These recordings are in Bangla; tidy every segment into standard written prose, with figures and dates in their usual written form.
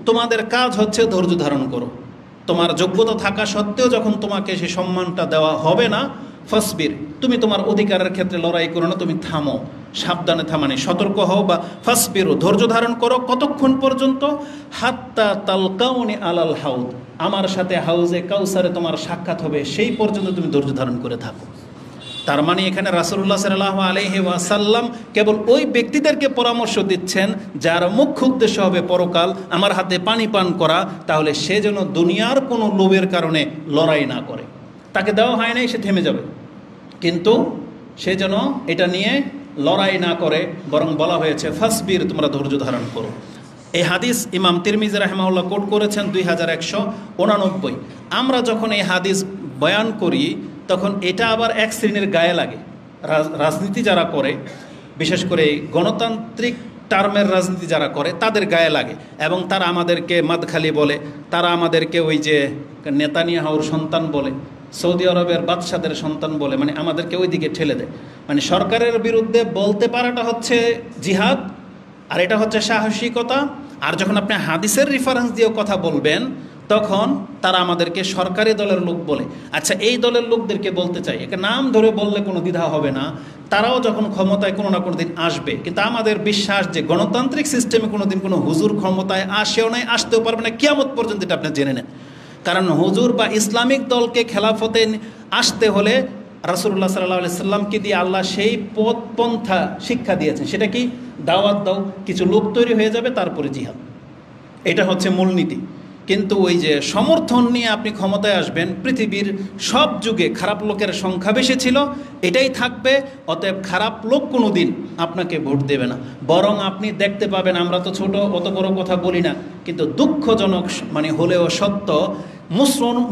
তোমাদের কাজ হচ্ছে ধৈর্য ধারণ করো। তোমার যোগ্যতা থাকা সত্ত্বেও যখন তোমাকে সেই সম্মানটা দেওয়া হবে না, ফাসবির, তুমি তোমার অধিকারের ক্ষেত্রে লড়াই করো না, তুমি থামো, সাবধানে থামানি, সতর্ক হও, বা ফাসবিরও, ধৈর্য ধারণ করো। কতক্ষণ পর্যন্ত? হাত্তা তালকাউনি আলাল হাউদ, আমার সাথে হাউজে কাউসারে তোমার সাক্ষাৎ হবে, সেই পর্যন্ত তুমি ধৈর্য ধারণ করে থাকো। তার মানে এখানে রাসূলুল্লাহ সাল্লাল্লাহু আলাইহি ওয়াসাল্লাম কেবল ওই ব্যক্তিদেরকে পরামর্শ দিচ্ছেন যার মুখ্য উদ্দেশ্য হবে পরকাল, আমার হাতে পানি পান করা, তাহলে সে যেন দুনিয়ার কোনো লোভের কারণে লড়াই না করে। তাকে দেওয়া হয় নাই, সে থেমে যাবে, কিন্তু সে যেন এটা নিয়ে লড়াই না করে, বরং বলা হয়েছে ফাসবির, তোমরা ধৈর্য ধারণ করো। এই হাদিস ইমাম তিরমিজি রাহিমাহুল্লাহ কোট করেছেন 2189। আমরা যখন এই হাদিস বয়ান করি তখন এটা আবার এক শ্রেণীর গায়ে লাগে। রাজনীতি যারা করে, বিশেষ করে গণতান্ত্রিক টার্মের রাজনীতি যারা করে, তাদের গায়ে লাগে, এবং তারা আমাদেরকে মাদখালি বলে, তারা আমাদেরকে ওই যে নেতানিয়াহুর সন্তান বলে, সৌদি আরবের বাদশাদের সন্তান বলে, মানে আমাদেরকে ওই দিকে ঠেলে দেয়। মানে সরকারের বিরুদ্ধে বলতে পারাটা হচ্ছে জিহাদ, আর এটা হচ্ছে সাহসিকতা। আর যখন আপনি হাদিসের রেফারেন্স দিয়েও কথা বলবেন তখন তারা আমাদেরকে সরকারি দলের লোক বলে। আচ্ছা, এই দলের লোকদেরকে বলতে চাই, একে নাম ধরে বললে কোনো দ্বিধা হবে না, তারাও যখন ক্ষমতায় কোনো না কোনো দিন আসবে, কিন্তু আমাদের বিশ্বাস যে গণতান্ত্রিক সিস্টেমে কোনো দিন কোনো হুজুর ক্ষমতায় আসেও নাই, আসতেও পারবে না কিয়ামত পর্যন্ত, এটা আপনি জেনে নেন। কারণ হুজুর বা ইসলামিক দলকে খেলাফতে আসতে হলে রাসূলুল্লাহ সাল্লাল্লাহু আলাইহি সাল্লামকে দিয়ে আল্লাহ সেই পথ পন্থা শিক্ষা দিয়েছেন। সেটা কি? দাওয়াত দাও, কিছু লোক তৈরি হয়ে যাবে, তারপরে জিহাদ। এটা হচ্ছে মূলনীতি। কিন্তু ওই যে সমর্থন নিয়ে আপনি ক্ষমতায় আসবেন, পৃথিবীর সব যুগে খারাপ লোকের সংখ্যা বেশি ছিল, এটাই থাকবে। অতএব খারাপ লোক কোনো দিন আপনাকে ভোট দেবে না, বরং আপনি দেখতে পাবেন, আমরা তো ছোট অত বড় কথা বলি না, কিন্তু দুঃখজনক মানে হলেও সত্য,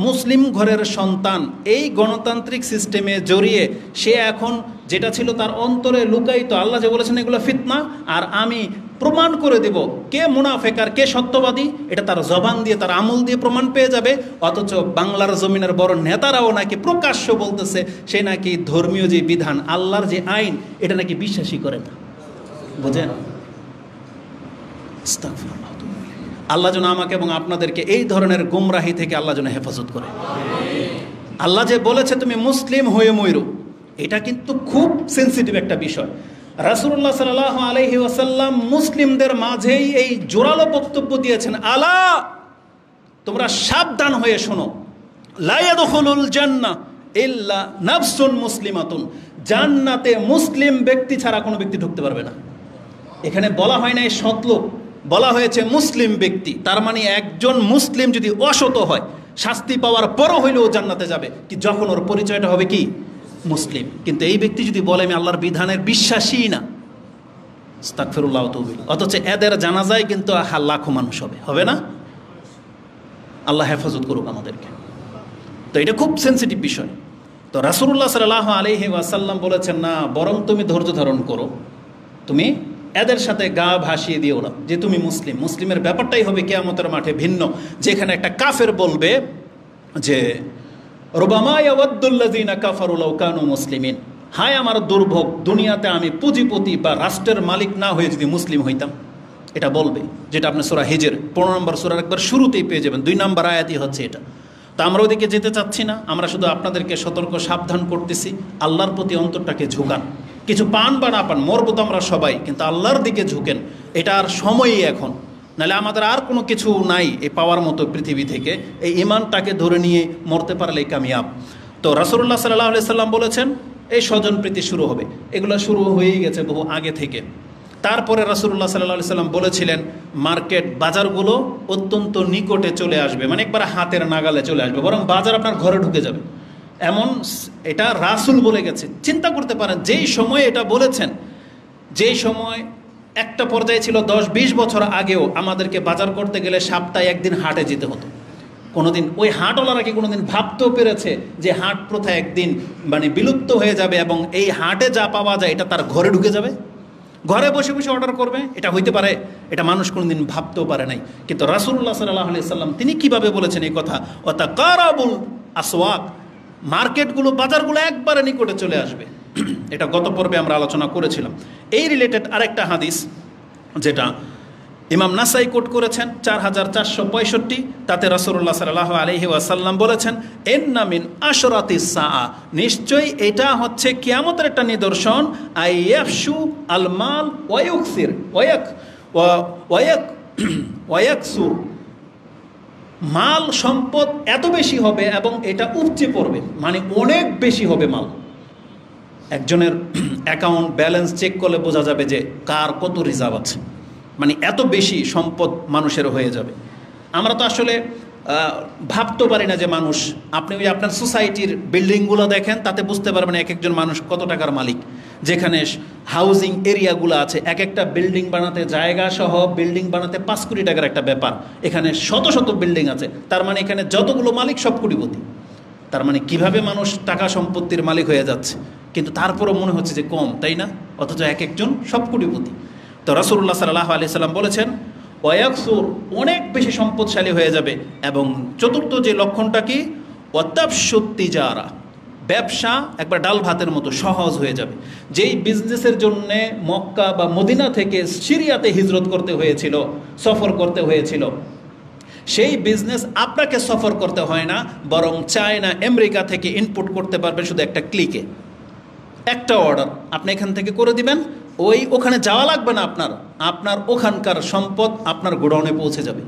মুসলিম ঘরের সন্তান এই গণতান্ত্রিক সিস্টেমে জড়িয়ে সে এখন যেটা ছিল তার অন্তরে লুকায়িত, আল্লাহ যে বলেছেন এগুলো ফিতনা, আর আমি প্রমাণ করে দেব কে মুনাফেক আর কে সত্যবাদী, এটা তার জবান দিয়ে, তার আমল দিয়ে প্রমাণ পেয়ে যাবে। অথচ বাংলার জমিনের বড় নেতারাও নাকি প্রকাশ্য বলতেছে সে নাকি ধর্মীয় যে বিধান, আল্লাহর যে আইন, এটা নাকি বিশ্বাসই করে না। বুঝেন? আল্লাহ যেন আমাকে এবং আপনাদেরকে এই ধরনের গুমরাহি থেকে আল্লাহ যেন হেফাজত করে। আল্লাহ যে বলেছে তুমি মুসলিম হয়ে ময়ূর, এটা কিন্তু খুব সেন্সিটিভ একটা বিষয়। রাসূলুল্লাহ সাল্লাল্লাহু আলাইহি ওয়াসাল্লাম মুসলিমদের মাঝেই এই জোরালো বক্তব্য দিয়েছেন, আলা, তোমরা সাবধান হয়ে শোনো, লা ইয়াদখুলুল জান্নাহ ইল্লা নাফসুন মুসলিমাতুন, জান্নাতে মুসলিম ব্যক্তি ছাড়া কোনো ব্যক্তি ঢুকতে পারবে না। এখানে বলা হয় না সৎলোক, বলা হয়েছে মুসলিম ব্যক্তি। তার মানে একজন মুসলিম যদি অসৎ হয়, শাস্তি পাওয়ার পরও হইলেও জান্নাতে যাবে, কি যখন ওর পরিচয়টা হবে কি মুসলিম। কিন্তু এই ব্যক্তি যদি বলে আমি আল্লাহর বিধানের বিশ্বাসী না, আস্তাগফিরুল্লাহ ওয়া তাওবা, অথচ এদের জানাজায় কিন্তু লাখো মানুষ হবে না। আল্লাহ হেফাজত করুক আমাদেরকে। তো এটা খুব সেন্সিটিভ বিষয়। তো রাসূলুল্লাহ সাল্লাল্লাহু আলাইহি ওয়াসাল্লাম বলেছেন, না, বরং তুমি ধৈর্য ধারণ করো, তুমি এদের সাথে গা ভাসিয়ে দিও না যে তুমি মুসলিম। মুসলিমের ব্যাপারটাই হবে কিয়ামতের মাঠে ভিন্ন, যেখানে একটা কাফের বলবে যে রুবামা ইয়াওয়াদ্দুল্লাযিনা কাফারু লাউ কানু মুসলিমিন, হায় আমার দুর্ভোগ, দুনিয়াতে আমি পুঁজিপতি বা রাষ্ট্রের মালিক না হয়ে যদি মুসলিম হইতাম। এটা বলবে, যেটা আপনি সূরা হিজর 15 নম্বর সূরার একবার শুরুতেই পেয়ে যাবেন, 2 নম্বর আয়াতই হচ্ছে এটা। তো আমরা ওদিকে যেতে চাচ্ছি না, আমরা শুধু আপনাদেরকে সতর্ক সাবধান করতেছি, আল্লাহর প্রতি অন্তরটাকে ঝুঁকান। কিছু পান বা না পান, মরবো তো আমরা সবাই, কিন্তু আল্লাহর দিকে ঝুঁকেন। এটা আর সময়ই এখন, নাহলে আমাদের আর কোনো কিছু নাই এই পাওয়ার মতো পৃথিবী থেকে। এই ঈমানটাকে ধরে নিয়ে মরতে পারলেই কামিয়াব। তো রাসূলুল্লাহ সাল্লাল্লাহু আলাইহি সাল্লাম বলেছেন এই স্বজনপ্রীতি শুরু হবে, এগুলো শুরু হয়েই গেছে বহু আগে থেকে। তারপরে রাসূলুল্লাহ সাল্লাল্লাহু আলাইহি সাল্লাম বলেছিলেন মার্কেট, বাজারগুলো অত্যন্ত নিকটে চলে আসবে, মানে একবার হাতের নাগালে চলে আসবে, বরং বাজার আপনার ঘরে ঢুকে যাবে এমন, এটা রাসূল বলে গেছে। চিন্তা করতে পারেন, যেই সময় এটা বলেছেন, যেই সময় একটা পর্যায়ে ছিল 10-20 বছর আগেও আমাদেরকে বাজার করতে গেলে সপ্তাহে একদিন হাটে যেতে হতো। কোনোদিন ওই হাটওয়ালারা কি কোনোদিন ভাবতেও পেরেছে যে হাট প্রথা একদিন মানে বিলুপ্ত হয়ে যাবে এবং এই হাটে যা পাওয়া যায় এটা তার ঘরে ঢুকে যাবে, ঘরে বসে বসে অর্ডার করবে? এটা হইতে পারে? এটা মানুষ কোনোদিন ভাবতেও পারে নাই। কিন্তু রাসূলুল্লাহ সাল্লাল্লাহু আলাইহি সাল্লাম তিনি কিভাবে বলেছেন এই কথা, ওয়াতাকারাবুল আসওয়াক, মার্কেটগুলো, বাজারগুলো একবারে নিকটে চলে আসবে। এটা গত পর্বে আমরা আলোচনা করেছিলাম। এই রিলেটেড আরেকটা হাদিস, যেটা ইমাম নাসাই কোট করেছেন 4465, তাতে রাসূলুল্লাহ সাল্লাল্লাহু আলাইহি ওয়াসাল্লাম বলেছেন, ইন্না মিন আশরাতিস সাআ, নিশ্চয়ই এটা হচ্ছে কিয়ামতের একটা নিদর্শন, আইয়াফশু আল মাল ওয়া ইউকসির ওয়ায়াকসুর, মাল সম্পদ এত বেশি হবে এবং এটা উপচে পড়বে, মানে অনেক বেশি হবে মাল। একজনের অ্যাকাউন্ট ব্যালেন্স চেক করলে বোঝা যাবে যে কার কত রিজার্ভ আছে, মানে এত বেশি সম্পদ মানুষের হয়ে যাবে। আমরা তো আসলে ভাবতে পারি না যে মানুষ, আপনি ওই আপনার সোসাইটির বিল্ডিংগুলো দেখেন, তাতে বুঝতে পারবেন এক একজন মানুষ কত টাকার মালিক। যেখানে হাউজিং এরিয়াগুলো আছে, এক একটা বিল্ডিং বানাতে, জায়গা সহ বিল্ডিং বানাতে 5 কোটি টাকার একটা ব্যাপার। এখানে শত শত বিল্ডিং আছে, তার মানে এখানে যতগুলো মালিক সব কোটিপতি। তার মানে কিভাবে মানুষ টাকা সম্পত্তির মালিক হয়ে যাচ্ছে, কিন্তু তারপরও মনে হচ্ছে যে কম, তাই না? অথচ এক একজন সব কোটিপতি। তো রাসূলুল্লাহ সাল্লাল্লাহু আলাইহি সাল্লাম বলেছেন, ওয়ায়াকসুর, অনেক বেশি সম্পদশালী হয়ে যাবে। এবং চতুর্থ যে লক্ষণটা কি, ওয়াতাফশুত তিজারা, ব্যবসা একবার ডাল ভাতের মতো সহজ হয়ে যাবে। যেই বিজনেসের জন্যে মক্কা বা মদিনা থেকে সিরিয়াতে হিজরত করতে হয়েছিল, সফর করতে হয়েছিল, সেই বিজনেস আপনাকে সফর করতে হয় না, বরং চায়না আমেরিকা থেকে ইনপুট করতে পারবেন শুধু একটা ক্লিকে। একটা অর্ডার আপনি এখান থেকে করে দিবেন, ওখানে যাওয়া লাগবে না আপনার, আপনার ওখানকার সম্পদ আপনার গোডাউনে পৌঁছে যাবে।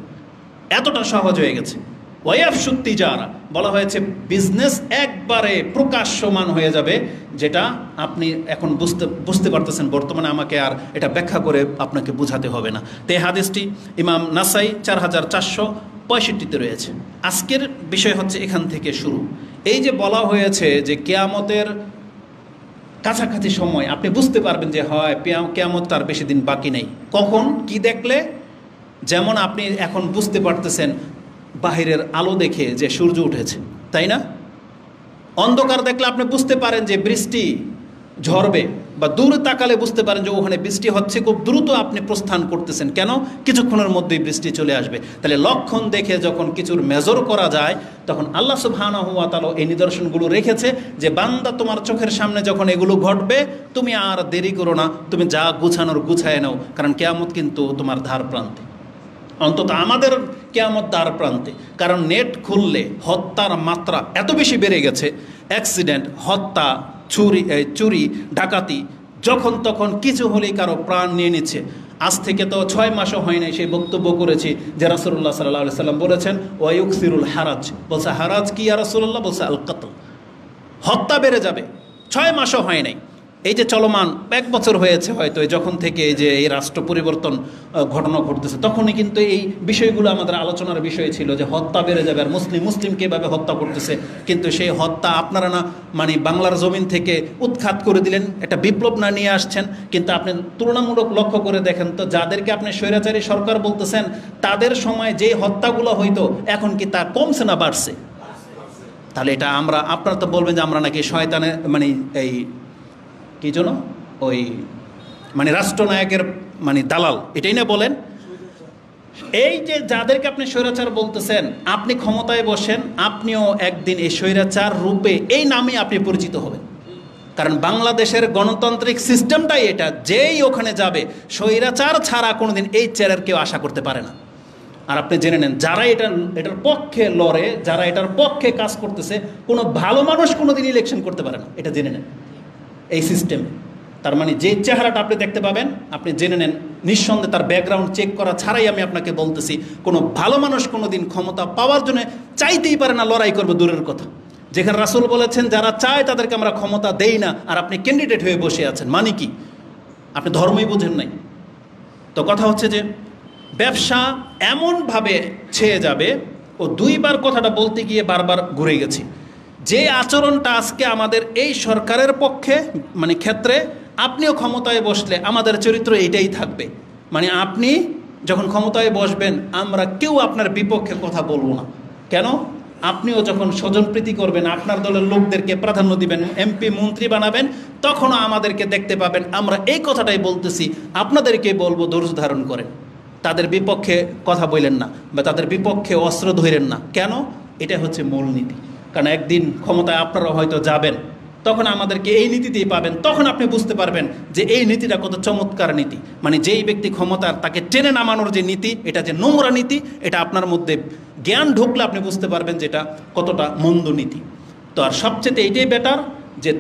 এতটা সহজ হয়ে গেছে। ওয়ায়াফশুত তিজারা বলা হয়েছে, বিজনেস একবারে প্রকাশ্যমান হয়ে যাবে, যেটা আপনি এখন বুঝতে পারতেছেন বর্তমানে, আমাকে আর এটা ব্যাখ্যা করে আপনাকে বোঝাতে হবে না। তে হাদিসটি ইমাম নাসাই 4465 রয়েছে। আজকের বিষয় হচ্ছে এখান থেকে শুরু। এই যে বলা হয়েছে যে কিয়ামতের কাছাকাছি সময় আপনি বুঝতে পারবেন যে হয় কিয়ামত তার বেশি দিন বাকি নেই। কখন কি দেখলে? যেমন আপনি এখন বুঝতে পারতেছেন বাহিরের আলো দেখে যে সূর্য উঠেছে, তাই না? অন্ধকার দেখলে আপনি বুঝতে পারেন যে বৃষ্টি ঝরবে, বা দূরে তাকালে বুঝতে পারেন যে ওখানে বৃষ্টি হচ্ছে, খুব দ্রুত আপনি প্রস্থান করতেছেন, কেন? কিছুক্ষণের মধ্যেই বৃষ্টি চলে আসবে। তাহলে লক্ষণ দেখে যখন কিছুর মেজর করা যায়, তখন আল্লাহ সুবহানাহু ওয়া তাআলা এই নিদর্শনগুলো রেখেছে যে বান্দা, তোমার চোখের সামনে যখন এগুলো ঘটবে, তুমি আর দেরি করো না, তুমি যা গুছানোর গুছায় নাও, কারণ কিয়ামত কিন্তু তোমার ধার প্রান্তে। অন্তত আমাদের কিয়ামত দ্বার প্রান্তে। কারণ নেট খুললে হত্যার মাত্রা এত বেশি বেড়ে গেছে, অ্যাক্সিডেন্ট, হত্যা, চুরি ডাকাতি, যখন তখন কিছু হলেই কারো প্রাণ নিয়ে নিচ্ছে। আজ থেকে তো 6 মাসও হয় নাই সেই বক্তব্য করেছি যে রাসূলুল্লাহ সাল্লাল্লাহু আলাইহি সাল্লাম বলেছেন, ওয়ায়ুকসিরুল হারাজ। বলছে হারাজ কি ইয়া রাসূলুল্লাহ? বলছে আল কতল, হত্যা বেড়ে যাবে। 6 মাসও হয় নাই, এই যে চলমান 1 বছর হয়েছে হয়তো, যখন থেকে এই যে এই রাষ্ট্র পরিবর্তন ঘটনা ঘটতেছে, তখনই কিন্তু এই বিষয়গুলো আমাদের আলোচনার বিষয় ছিল যে হত্যা বেড়ে যাবে, আর মুসলিমকে এভাবে হত্যা করতেছে। কিন্তু সেই হত্যা আপনারা না, মানে বাংলার জমিন থেকে উৎখাত করে দিলেন, একটা বিপ্লব না নিয়ে আসছেন। কিন্তু আপনি তুলনামূলক লক্ষ্য করে দেখেন তো, যাদেরকে আপনি স্বৈরাচারী সরকার বলতেছেন, তাদের সময় যে হত্যাগুলো হইতো, এখন কি তা কমছে না বাড়ছে? তাহলে এটা আপনারা তো বলবেন যে আমরা নাকি শয়তানের, মানে এই কি জন্য ওই মানে রাষ্ট্রনায়কের মানে দালাল, এটাই না বলেন? এই যে যাদেরকে আপনি স্বৈরাচার বলতেছেন, আপনি ক্ষমতায় বসেন, আপনিও একদিন এই স্বৈরাচার রূপে এই নামে আপনি পরিচিত হবেন। কারণ বাংলাদেশের গণতান্ত্রিক সিস্টেমটাই এটা, যেই ওখানে যাবে স্বৈরাচার ছাড়া কোনোদিন এই চেয়ারের কেউ আশা করতে পারে না। আর আপনি জেনে নেন, যারা এটার পক্ষে লড়ে, যারা এটার পক্ষে কাজ করতেছে, কোনো ভালো মানুষ কোনোদিন ইলেকশন করতে পারে না, এটা জেনে নেন এই সিস্টেমে। তার মানে যে চেহারাটা আপনি দেখতে পাবেন, আপনি জেনে নেন নিঃসন্দেহে তার ব্যাকগ্রাউন্ড চেক করা ছাড়াই আমি আপনাকে বলতেছি, কোনো ভালো মানুষ কোনো দিন ক্ষমতা পাওয়ার জন্য চাইতেই পারে না, লড়াই করবে দূরের কথা। যেখানে রাসূল বলেছেন যারা চায় তাদেরকে আমরা ক্ষমতা দেই না, আর আপনি ক্যান্ডিডেট হয়ে বসে আছেন, মানে কি? আপনি ধর্মই বোঝেন নাই। তো কথা হচ্ছে যে ব্যবসা এমনভাবে ছেয়ে যাবে, ও 2 বার কথাটা বলতে গিয়ে বারবার ঘুরে গেছি, যে আচরণটা আজকে আমাদের এই সরকারের পক্ষে, মানে ক্ষেত্রে, আপনিও ক্ষমতায় বসলে আমাদের চরিত্র এটাই থাকবে। মানে আপনি যখন ক্ষমতায় বসবেন, আমরা কেউ আপনার বিপক্ষে কথা বলবো না। কেন? আপনিও যখন স্বজনপ্রীতি করবেন, আপনার দলের লোকদেরকে প্রাধান্য দিবেন, এমপি মন্ত্রী বানাবেন, তখনও আমাদেরকে দেখতে পাবেন আমরা এই কথাটাই বলতেছি, আপনাদেরকে বলবো ধৈর্য ধারণ করেন, তাদের বিপক্ষে কথা বললেন না, বা তাদের বিপক্ষে অস্ত্র ধরেন না। কেন? এটা হচ্ছে মূলনীতি। কারণ একদিন ক্ষমতায় আপনারা হয়তো যাবেন, তখন আমাদেরকে এই নীতি দিয়ে পাবেন। তখন আপনি বুঝতে পারবেন যে এই নীতিটা কত চমৎকার নীতি। মানে যেই ব্যক্তি ক্ষমতার, তাকে টেনে নামানোর যে নীতি, এটা যে নোংরা নীতি, এটা আপনার মধ্যে জ্ঞান ঢুকলে আপনি বুঝতে পারবেন যে এটা কতটা মন্দ নীতি। তো আর সবচেয়ে এইটাই বেটার যে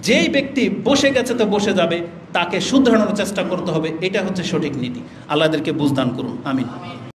যেই ব্যক্তি বসে গেছে তো বসে যাবে, তাকে শুধরানোর চেষ্টা করতে হবে, এটা হচ্ছে সঠিক নীতি। আল্লাহ এদেরকে বুঝদান করুন, আমিন।